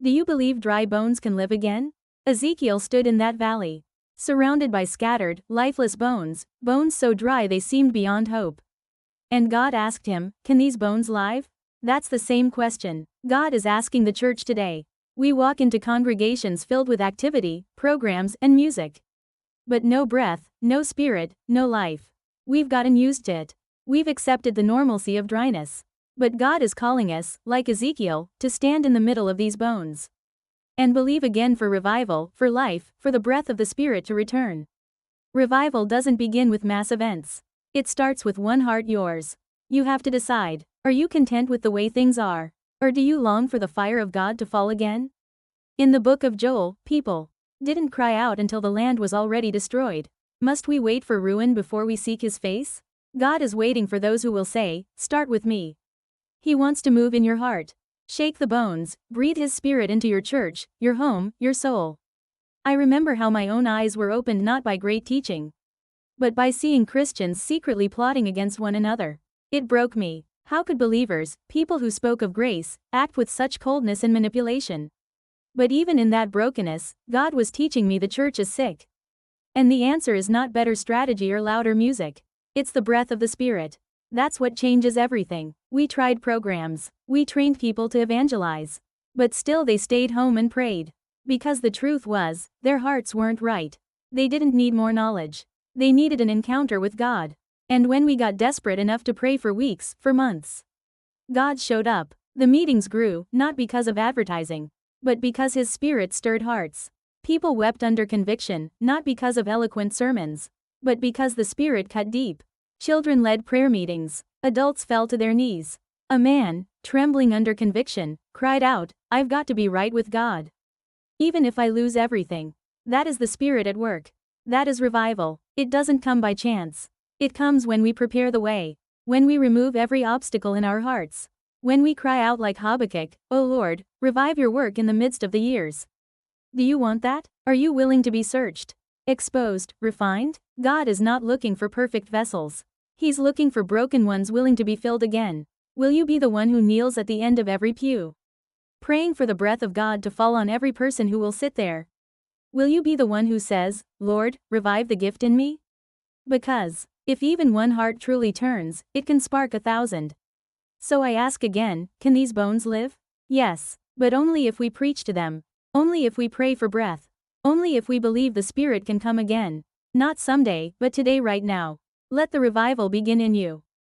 Do you believe dry bones can live again? Ezekiel stood in that valley, surrounded by scattered, lifeless bones, bones so dry they seemed beyond hope. And God asked him, "Can these bones live?" That's the same question God is asking the church today. We walk into congregations filled with activity, programs, and music. But no breath, no spirit, no life. We've gotten used to it. We've accepted the normalcy of dryness. But God is calling us, like Ezekiel, to stand in the middle of these bones and believe again for revival, for life, for the breath of the Spirit to return. Revival doesn't begin with mass events. It starts with one heart, yours. You have to decide, are you content with the way things are? Or do you long for the fire of God to fall again? In the book of Joel, people didn't cry out until the land was already destroyed. Must we wait for ruin before we seek His face? God is waiting for those who will say, "Start with me." He wants to move in your heart. Shake the bones, breathe His Spirit into your church, your home, your soul. I remember how my own eyes were opened not by great teaching, but by seeing Christians secretly plotting against one another. It broke me. How could believers, people who spoke of grace, act with such coldness and manipulation? But even in that brokenness, God was teaching me the church is sick. And the answer is not better strategy or louder music. It's the breath of the Spirit. That's what changes everything. We tried programs. We trained people to evangelize. But still they stayed home and prayed. Because the truth was, their hearts weren't right. They didn't need more knowledge. They needed an encounter with God. And when we got desperate enough to pray for weeks, for months, God showed up. The meetings grew, not because of advertising, but because His Spirit stirred hearts. People wept under conviction, not because of eloquent sermons, but because the Spirit cut deep. Children led prayer meetings. Adults fell to their knees. A man, trembling under conviction, cried out, "I've got to be right with God. Even if I lose everything." That is the Spirit at work. That is revival. It doesn't come by chance. It comes when we prepare the way. When we remove every obstacle in our hearts. When we cry out like Habakkuk, "O Lord, revive your work in the midst of the years." Do you want that? Are you willing to be searched, exposed, refined? God is not looking for perfect vessels. He's looking for broken ones willing to be filled again. Will you be the one who kneels at the end of every pew, praying for the breath of God to fall on every person who will sit there? Will you be the one who says, "Lord, revive the gift in me"? Because, if even one heart truly turns, it can spark 1,000. So I ask again, can these bones live? Yes, but only if we preach to them. Only if we pray for breath. Only if we believe the Spirit can come again. Not someday, but today, right now. Let the revival begin in you.